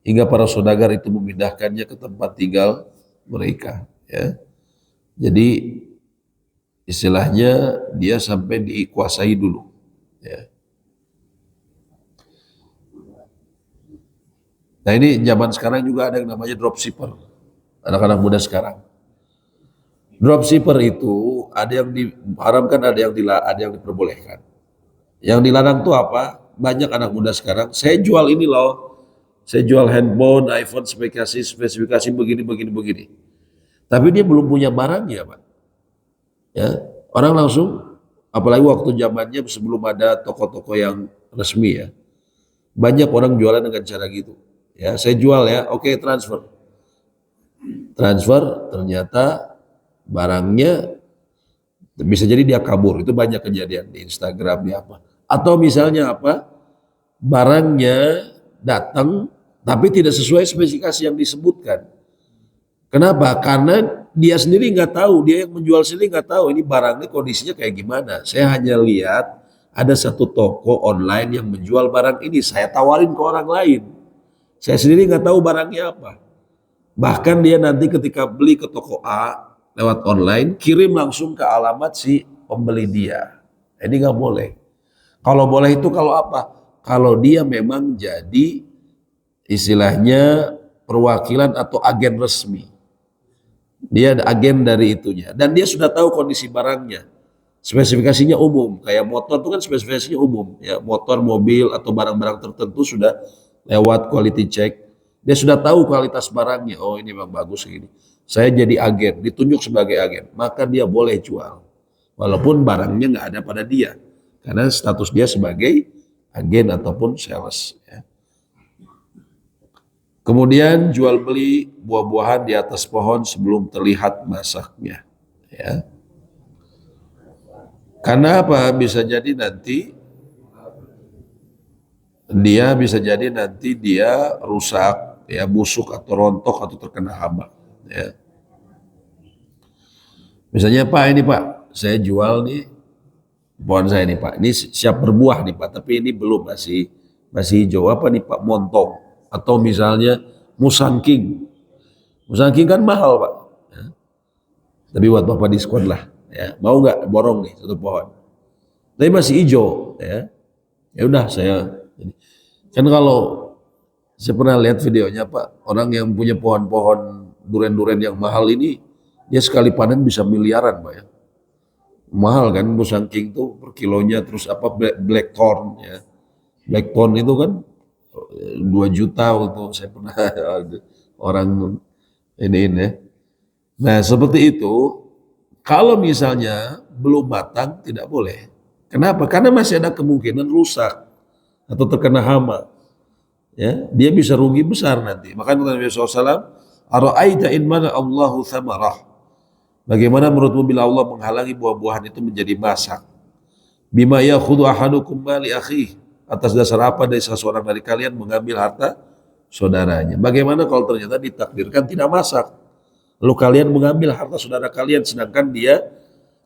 Speaker 1: hingga para saudagar itu memindahkannya ke tempat tinggal mereka. Ya. Jadi istilahnya dia sampai dikuasai dulu. Ya. Nah ini zaman sekarang juga ada yang namanya dropshipper. Anak-anak muda sekarang. Dropshipper itu ada yang diharamkan, ada yang diperbolehkan. Yang dilarang tuh apa? Banyak anak muda sekarang, saya jual ini loh, saya jual handphone, iPhone spesifikasi begini. Tapi dia belum punya barangnya, Pak. Ya, orang langsung, apalagi waktu zamannya sebelum ada toko-toko yang resmi ya, banyak orang jualan dengan cara gitu. Ya, saya jual ya, oke transfer, ternyata barangnya bisa jadi dia kabur. Itu banyak kejadian di Instagram di apa. Atau misalnya apa? Barangnya datang tapi tidak sesuai spesifikasi yang disebutkan. Kenapa? Karena dia sendiri nggak tahu, dia yang menjual sendiri nggak tahu ini barangnya kondisinya kayak gimana. Saya hanya lihat ada satu toko online yang menjual barang ini, saya tawarin ke orang lain. Saya sendiri nggak tahu barangnya apa. Bahkan dia nanti ketika beli ke toko A lewat online, kirim langsung ke alamat si pembeli dia. Ini nggak boleh. Kalau boleh itu kalau apa? Kalau dia memang jadi istilahnya perwakilan atau agen resmi. Dia ada agen dari itunya. Dan dia sudah tahu kondisi barangnya. Spesifikasinya umum. Kayak motor itu kan spesifikasinya umum. Ya, motor, mobil, atau barang-barang tertentu sudah lewat quality check. Dia sudah tahu kualitas barangnya. Oh ini memang bagus ini. Saya jadi agen, ditunjuk sebagai agen. Maka dia boleh jual. Walaupun barangnya nggak ada pada dia. Karena status dia sebagai agen ataupun sales. Ya. Kemudian jual beli buah-buahan di atas pohon sebelum terlihat masaknya. Ya. Karena apa? Bisa jadi nanti dia rusak, ya busuk atau rontok atau terkena hama. Ya. Misalnya Pak ini Pak, saya jual nih pohon saya nih Pak, ini siap berbuah nih Pak, tapi ini belum masih hijau apa nih Pak, montong atau misalnya musangking kan mahal Pak, ya. Tapi buat Bapak diskon lah, ya mau nggak borong nih satu pohon, tapi masih hijau, ya udah saya kan kalau saya pernah lihat videonya Pak, orang yang punya pohon-pohon duren-duren yang mahal ini dia sekali panen bisa miliaran Pak ya. Mahal kan musangking tuh per kilonya, terus apa blackthorn ya. Blackthorn itu kan 2 juta waktu saya pernah orang ini ya. Nah, seperti itu kalau misalnya belum matang tidak boleh. Kenapa? Karena masih ada kemungkinan rusak atau terkena hama. Ya, dia bisa rugi besar nanti. Makanya Nabi SAW, "Ara'aita in mana Allahu thamarah." Bagaimana menurutmu bila Allah menghalangi buah-buahan itu menjadi masak? Bima yakhudhu ahadukum mali akhihi, Atas dasar apa dari salah seorang dari kalian mengambil harta saudaranya? Bagaimana kalau ternyata ditakdirkan tidak masak? Lalu kalian mengambil harta saudara kalian sedangkan dia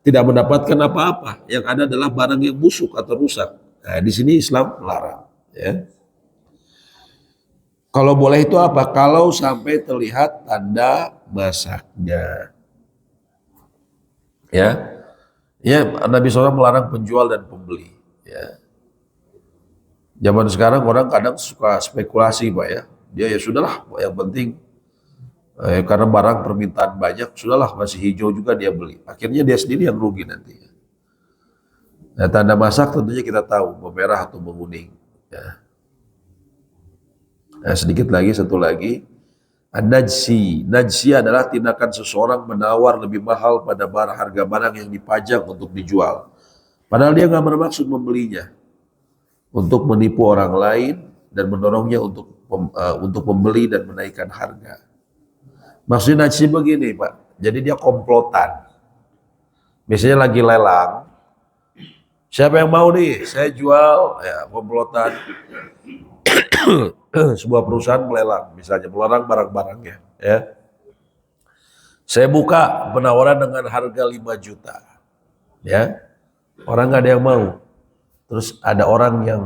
Speaker 1: tidak mendapatkan apa-apa. Yang ada adalah barang yang busuk atau rusak. Nah, di sini Islam melarang. Ya. Kalau boleh itu apa? Kalau sampai terlihat tanda masaknya. Ya, ya Nabi SAW melarang penjual dan pembeli. Ya. Zaman sekarang orang kadang suka spekulasi, Pak ya. Dia ya sudahlah, yang penting karena barang permintaan banyak, sudahlah masih hijau juga dia beli. Akhirnya dia sendiri yang rugi nanti. Nah, tanda masak tentunya kita tahu, memerah atau menguning. Ya. Nah, sedikit lagi, satu lagi, najsi. Najsi adalah tindakan seseorang menawar lebih mahal pada harga barang yang dipajang untuk dijual. Padahal dia nggak bermaksud membelinya, untuk menipu orang lain dan mendorongnya untuk membeli dan menaikkan harga. Maksudnya najsi begini, Pak. Jadi dia komplotan. Biasanya lagi lelang. Siapa yang mau nih? Saya jual, ya komplotan. Sebuah perusahaan melelang, misalnya melarang barang-barangnya. Ya. Saya buka penawaran dengan harga 5 juta. Ya, orang nggak ada yang mau. Terus ada orang yang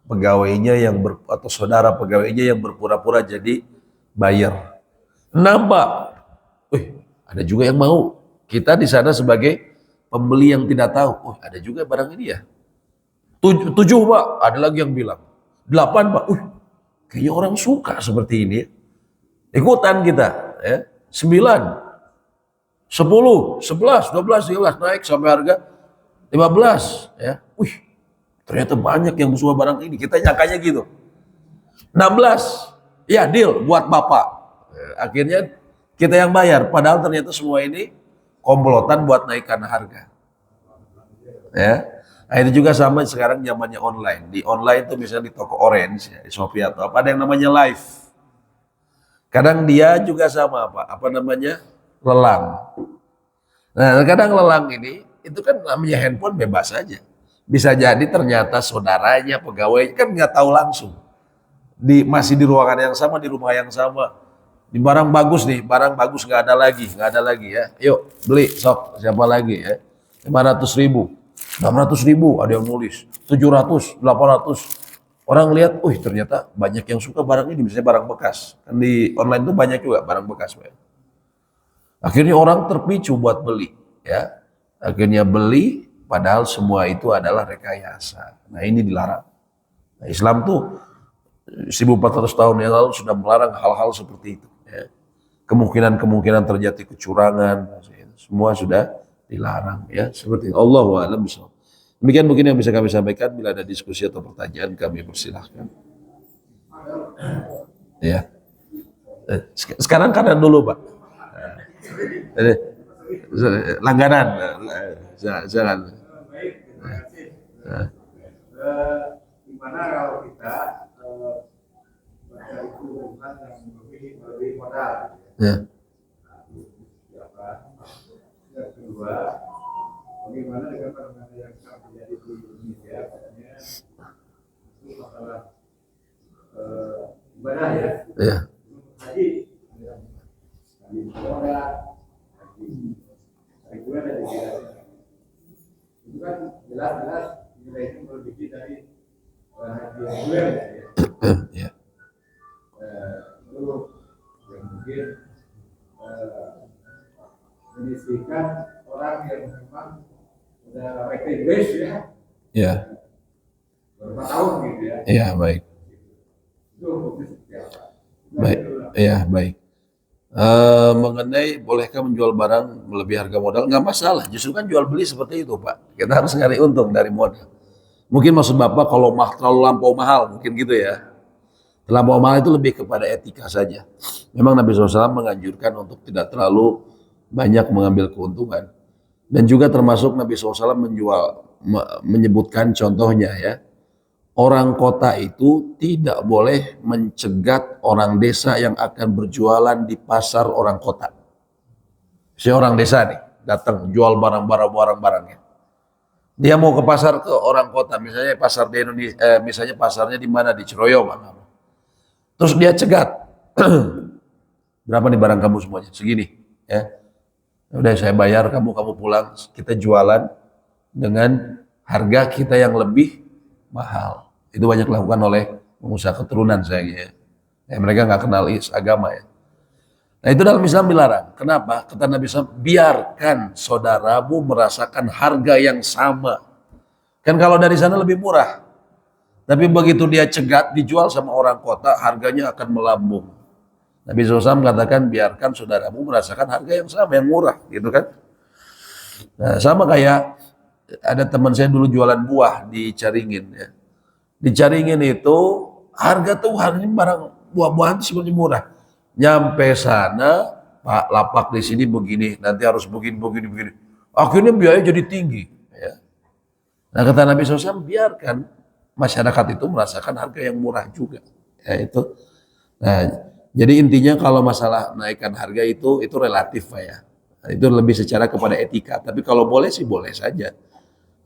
Speaker 1: pegawainya atau saudara pegawainya yang berpura-pura jadi buyer. Nambah, ada juga yang mau. Kita di sana sebagai pembeli yang tidak tahu, ada juga barang ini ya. 7 Pak, ada lagi yang bilang. 8 Pak, kayaknya orang suka seperti ini. Ikutan kita, ya. 9, 10, 11, 12, 13 naik sampai harga 15, ya. Ternyata banyak yang suka barang ini. Kita nyangkanya gitu. 16, ya deal buat Bapak. Akhirnya kita yang bayar, padahal ternyata semua ini komplotan buat naikkan harga. Ya. Nah, itu juga sama sekarang zamannya online. Di online tuh misalnya di toko Orange, ya, di Shopee atau apa, ada yang namanya live. Kadang dia juga sama lelang. Nah, kadang lelang ini itu kan namanya handphone bebas saja. Bisa jadi ternyata saudaranya, pegawai kan nggak tahu langsung. Masih di ruangan yang sama, di rumah yang sama. Di barang bagus nih, barang bagus nggak ada lagi ya. Yuk beli, sok siapa lagi ya? 500.000. 600.000 ada yang nulis, 700, 800. Orang lihat, ternyata banyak yang suka barang ini, misalnya barang bekas. Kan di online tuh banyak juga barang bekas, Pak. Akhirnya orang terpicu buat beli, ya. Akhirnya beli, padahal semua itu adalah rekayasa. Nah, ini dilarang. Nah, Islam tuh 1400 tahun yang lalu sudah melarang hal-hal seperti itu, ya. Kemungkinan terjadi kecurangan, semua sudah dilarang, ya, seperti itu. Allahu a'lam bishawab. Demikian mungkin yang bisa kami sampaikan. Bila ada diskusi atau pertanyaan kami persilahkan. Ya. Sekarang kanan dulu, Pak. Langganan. Jangan.
Speaker 2: Gimana kalau kita lebih modal?
Speaker 1: Ya.
Speaker 2: Yang kedua, bagaimana dengan perkara yang terjadi di Indonesia, katanya itu masalah ibadah ya.
Speaker 1: Ya.
Speaker 2: Haji, haji ibadah, haji gue dari itu kan jelas nilainya melebihi dari haji gue ya. Lalu yang mungkin menyisihkan orang yang memang udah rating base ya.
Speaker 1: Ya.
Speaker 2: Berapa tahun gitu ya.
Speaker 1: Iya, baik.
Speaker 2: Itu hukumnya seperti apa?
Speaker 1: Baik. Iya, baik. Mengenai bolehkah menjual barang melebihi harga modal, nggak masalah. Justru kan jual beli seperti itu, Pak. Kita harus nyari untung dari modal. Mungkin maksud Bapak kalau terlalu lampau mahal, mungkin gitu ya. Terlampau mahal itu lebih kepada etika saja. Memang Nabi SAW menganjurkan untuk tidak terlalu banyak mengambil keuntungan. Dan juga termasuk Nabi SAW menyebutkan contohnya ya. Orang kota itu tidak boleh mencegat orang desa yang akan berjualan di pasar orang kota. Si orang desa nih datang jual barang-barangnya. Dia mau ke pasar ke orang kota, misalnya pasar di Indonesia, misalnya pasarnya di mana, di Ciroyom. Terus dia cegat, berapa nih barang kamu semuanya? Segini, ya. Udah saya bayar, kamu pulang, kita jualan dengan harga kita yang lebih mahal. Itu banyak dilakukan oleh pengusaha keturunan saya, ya. Mereka nggak kenal agama, ya. Nah itu dalam Islam dilarang. Kenapa? Kata Nabi SAW, biarkan saudaramu merasakan harga yang sama. Kan kalau dari sana lebih murah. Tapi begitu dia cegat, dijual sama orang kota, harganya akan melambung. Nabi SAW mengatakan, biarkan saudaramu merasakan harga yang sama, yang murah. Gitu kan. Nah, sama kayak ada teman saya dulu jualan buah di Caringin. Ya. Di Caringin itu, harga tuh harganya barang buah-buahan sebenarnya murah. Nyampe sana, Pak, lapak di sini begini, nanti harus begini. Akhirnya biaya jadi tinggi. Ya. Nah kata Nabi SAW, biarkan masyarakat itu merasakan harga yang murah juga. Ya, itu. Nah, jadi intinya kalau masalah naikkan harga itu relatif, Pak, ya. Nah, itu lebih secara kepada etika. Tapi kalau boleh sih boleh saja.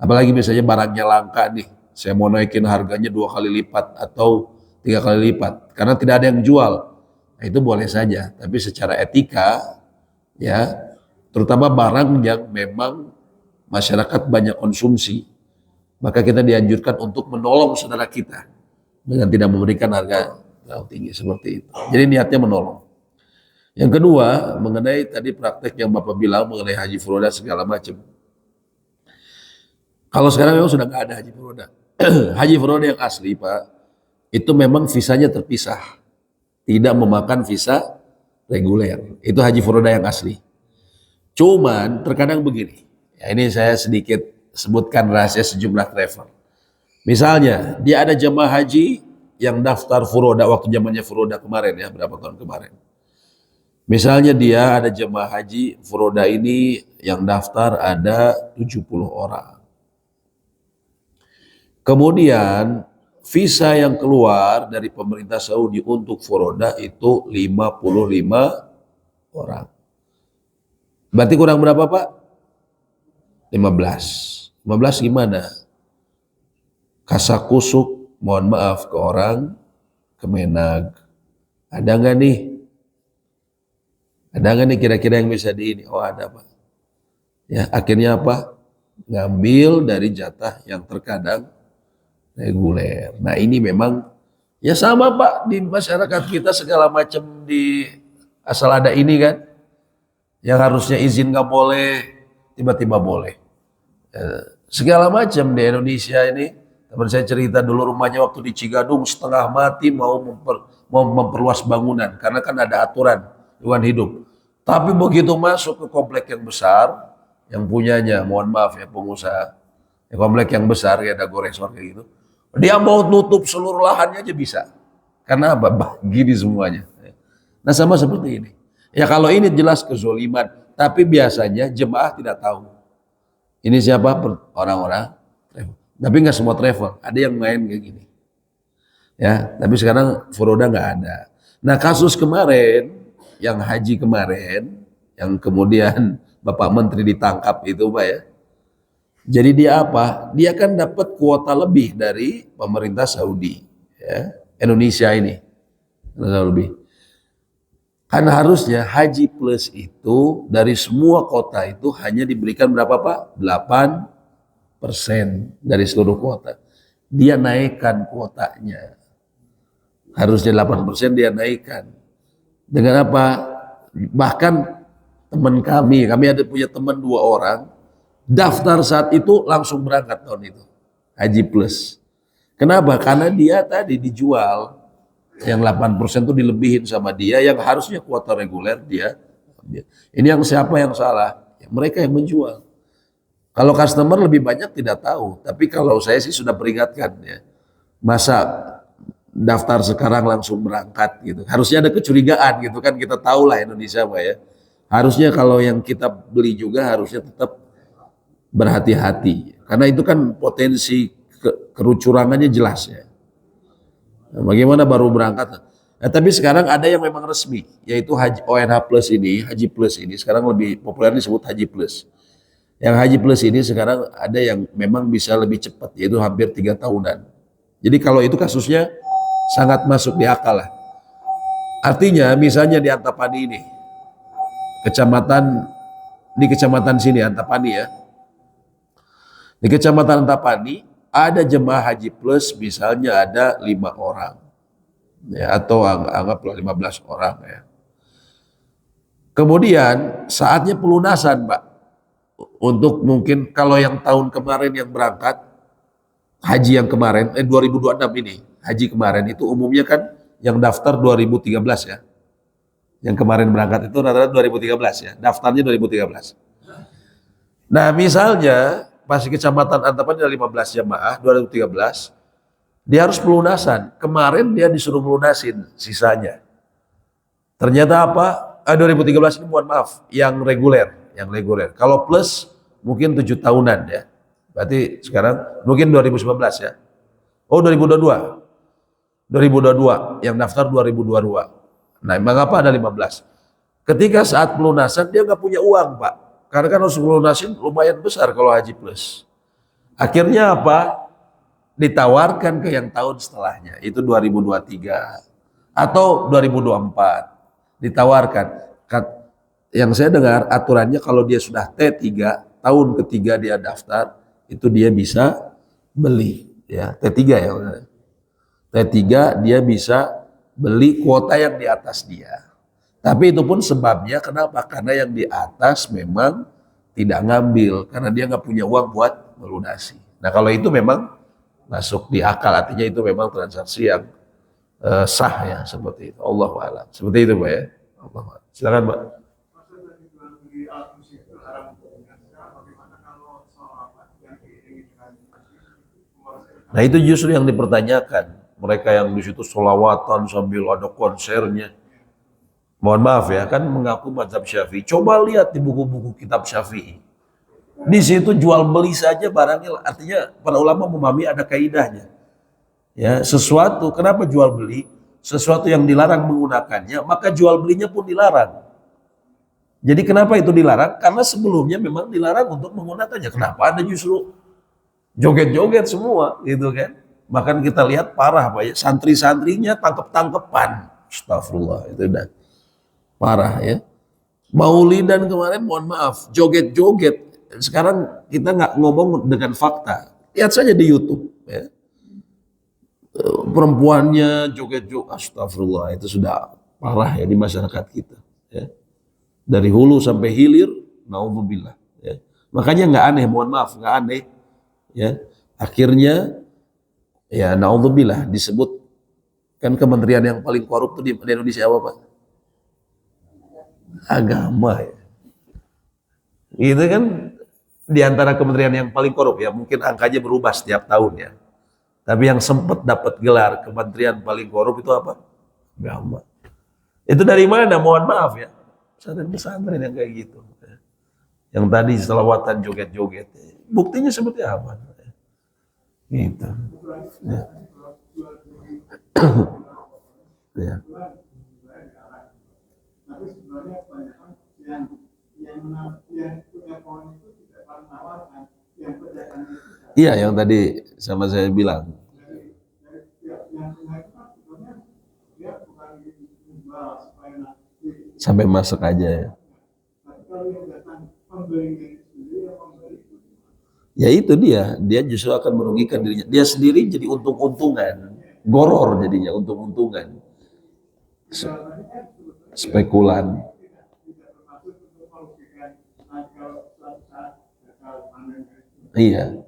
Speaker 1: Apalagi misalnya barangnya langka nih, saya mau naikin harganya 2 kali lipat atau 3 kali lipat, karena tidak ada yang jual. Nah, itu boleh saja, tapi secara etika, ya, terutama barang yang memang masyarakat banyak konsumsi, maka kita dianjurkan untuk menolong saudara kita dengan tidak memberikan harga terlalu tinggi seperti itu. Jadi niatnya menolong. Yang kedua, mengenai tadi praktek yang Bapak bilang mengenai haji furoda segala macam. Kalau sekarang memang sudah nggak ada haji furoda. Haji furoda yang asli, Pak, itu memang visanya terpisah. Tidak memakan visa reguler. Itu haji furoda yang asli. Cuman terkadang begini. Ya, ini saya sedikit sebutkan rahasia sejumlah travel. Misalnya, dia ada jemaah haji yang daftar furoda waktu zamannya furoda kemarin, ya, berapa tahun kemarin. Misalnya dia ada jemaah haji furoda ini yang daftar ada 70 orang. Kemudian visa yang keluar dari pemerintah Saudi untuk furoda itu 55 orang. Berarti kurang berapa, Pak? 15. 15 gimana? Kasakusuk, mohon maaf ke orang Kemenag. Ada nggak nih? Ada nggak nih kira-kira yang bisa di ini? Oh ada, Pak. Ya, akhirnya apa? Ngambil dari jatah yang terkadang reguler. Nah ini memang ya sama, Pak, di masyarakat kita segala macam di asal ada ini kan, yang harusnya izin nggak boleh tiba-tiba boleh. Segala macam di Indonesia ini. Teman saya cerita dulu rumahnya waktu di Cigadung setengah mati mau memperluas bangunan karena kan ada aturan lingkungan hidup. Tapi begitu masuk ke komplek yang besar, yang punyanya, mohon maaf ya pengusaha, ya, komplek yang besar ya ada resort kayak gitu. Dia mau nutup seluruh lahannya aja bisa. Karena apa? Gini semuanya. Nah sama seperti ini. Ya kalau ini jelas kezoliman. Tapi biasanya jemaah tidak tahu. Ini siapa? Orang-orang travel. Tapi nggak semua travel. Ada yang main kayak gini. Ya, tapi sekarang furoda nggak ada. Nah kasus kemarin, yang haji kemarin, yang kemudian Bapak Menteri ditangkap itu, Pak, ya. Jadi dia apa? Dia kan dapat kuota lebih dari pemerintah Saudi, ya. Indonesia ini lebih. Kan harusnya haji plus itu dari semua kota itu hanya diberikan berapa, Pak? 8% dari seluruh kuota. Dia naikkan kuotanya. Harusnya 8% dia naikkan. Dengan apa? Bahkan teman kami ada punya teman 2 orang, daftar saat itu langsung berangkat tahun itu. Haji plus. Kenapa? Karena dia tadi dijual. Yang 8% itu dilebihin sama dia, yang harusnya kuota reguler dia. Ini yang siapa yang salah? Ya, mereka yang menjual. Kalau customer lebih banyak tidak tahu. Tapi kalau saya sih sudah peringatkan ya. Masa daftar sekarang langsung berangkat gitu. Harusnya ada kecurigaan gitu kan, kita tahu lah Indonesia, Pak, ya. Harusnya kalau yang kita beli juga harusnya tetap berhati-hati. Karena itu kan potensi kecurangannya jelas ya. Nah, bagaimana baru berangkat? Nah, tapi sekarang ada yang memang resmi, yaitu Haji ONH Plus ini, Haji Plus ini sekarang lebih populer disebut Haji Plus. Yang haji plus ini sekarang ada yang memang bisa lebih cepat, yaitu hampir 3 tahunan. Jadi kalau itu kasusnya sangat masuk di akal lah. Artinya misalnya di Antapani ini, kecamatan sini Antapani ya. Di kecamatan Antapani ada jemaah haji plus misalnya ada 5 orang. Ya, atau anggaplah 15 orang ya. Kemudian saatnya pelunasan, Pak. Untuk mungkin kalau yang tahun kemarin yang berangkat, haji yang kemarin, 2026 ini, haji kemarin itu umumnya kan yang daftar 2013 ya. Yang kemarin berangkat itu rata-rata 2013 ya, daftarnya 2013. Nah misalnya, pas di kecamatan Antapani ada 15 jamaah, 2013, dia harus pelunasan. Kemarin dia disuruh pelunasin sisanya. Ternyata apa? 2013 ini mohon maaf, yang reguler. Kalau plus mungkin 7 tahunan ya. Berarti sekarang mungkin 2019 ya. Oh 2022. 2022 yang daftar 2022. Nah, mengapa ada 15? Ketika saat pelunasan dia nggak punya uang, Pak. Karena kan harus pelunasin lumayan besar kalau haji plus. Akhirnya apa? Ditawarkan ke yang tahun setelahnya, itu 2023 atau 2024. Ditawarkan. Yang saya dengar aturannya kalau dia sudah T3, tahun ketiga dia daftar, itu dia bisa beli ya, T3 ya. T3 dia bisa beli kuota yang di atas dia. Tapi itu pun sebabnya kenapa? Karena yang di atas memang tidak ngambil karena dia nggak punya uang buat melunasi. Nah, kalau itu memang masuk di akal, artinya itu memang transaksi yang sah ya, seperti itu. Allahu a'lam. Seperti itu, Pak ya. Allahu a'lam. Silakan, Pak. Nah, itu justru yang dipertanyakan. Mereka yang di situ sholawatan sambil ada konsernya. Mohon maaf ya, kan mengaku mazhab Syafi'i. Coba lihat di buku-buku kitab Syafi'i. Di situ jual beli saja barangnya, artinya para ulama memahami ada kaidahnya. Ya, sesuatu kenapa jual beli? Sesuatu yang dilarang menggunakannya, maka jual belinya pun dilarang. Jadi kenapa itu dilarang? Karena sebelumnya memang dilarang untuk menggunakannya. Kenapa ada justru joget-joget semua gitu kan? Bahkan kita lihat parah Pak ya, santri-santrinya tangkep-tangkepan. Astagfirullah, itu udah parah ya. Maulidan kemarin mohon maaf, joget-joget. Sekarang kita nggak ngomong dengan fakta. Lihat saja di YouTube ya. Perempuannya joget-joget, astagfirullah, itu sudah parah ya di masyarakat kita ya. Dari hulu sampai hilir, naudzubillah ya. Makanya nggak aneh, mohon maaf, nggak aneh ya. Akhirnya ya naudzubillah disebut kan kementerian yang paling korup itu di Indonesia apa, Pak? Agama ya. Itu kan di antara kementerian yang paling korup ya, mungkin angkanya berubah setiap tahun ya. Tapi yang sempat dapat gelar kementerian paling korup itu apa? Agama. Itu dari mana? Mohon maaf ya. Pesantren-pesantren yang kayak gitu. Yang tadi selawatan joget-joget. Buktinya seperti apa? Gitu. Ya. Ya. Iya, yang tadi sama saya bilang. Sampai masuk aja ya. Ya itu dia justru akan merugikan dirinya. Dia sendiri jadi untung-untungan, goror jadinya untung-untungan. Spekulan. Iya.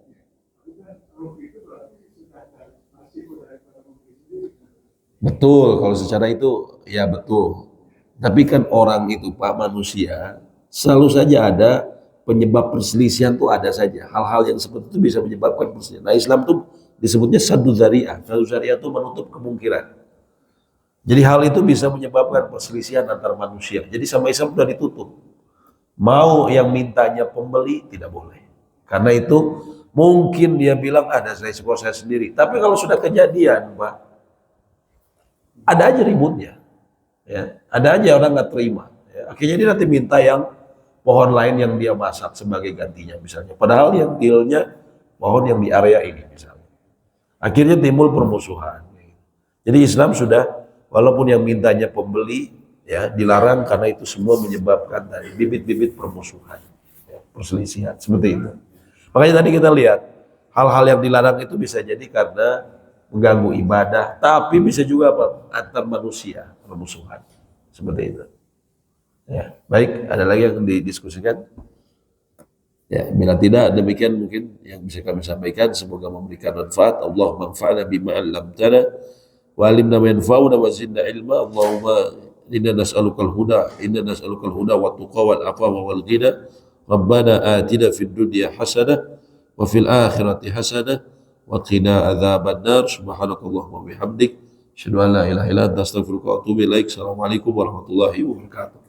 Speaker 1: Betul, kalau secara itu ya betul. Tapi kan orang itu Pak, manusia selalu saja ada penyebab perselisihan, tuh ada saja. Hal-hal yang seperti itu bisa menyebabkan perselisihan. Nah, Islam tuh disebutnya saddu dzari'ah. Saddu dzari'ah itu menutup kemungkinan. Jadi hal itu bisa menyebabkan perselisihan antar manusia. Jadi sama Islam sudah ditutup. Mau yang mintanya pembeli tidak boleh. Karena itu mungkin dia bilang ada resiko saya sendiri. Tapi kalau sudah kejadian, Pak, ada aja ributnya. Ya, ada aja orang nggak terima. Ya, akhirnya dia nanti minta yang pohon lain yang dia masak sebagai gantinya misalnya. Padahal yang dealnya pohon yang di area ini misalnya. Akhirnya timbul permusuhan. Jadi Islam sudah, walaupun yang mintanya pembeli, ya dilarang karena itu semua menyebabkan dari bibit-bibit permusuhan, ya, perselisihan seperti itu. Makanya tadi kita lihat hal-hal yang dilarang itu bisa jadi karena mengganggu ibadah, tapi bisa juga apa? Antar manusia permusuhan seperti itu. Ya, baik. Ada lagi yang didiskusikan? Ya, bila tidak demikian mungkin yang bisa kami sampaikan. Semoga memberikan manfaat. Allahumma anfa'na bima 'allamtana wa 'allimna ma yanfa'una wa zidna ilma. Allahumma inna nas'alukal huda, wa tuqa wal afawa wal ghina. Rabbana atina fid dunya hasanah wa fil akhirati hasanah wa qina adzaban nar. Subhanakallahumma wa bihamdik, asyhadu an la ilaha illa anta, astaghfiruka wa atubu ilaik. Assalamualaikum warahmatullahi wabarakatuh.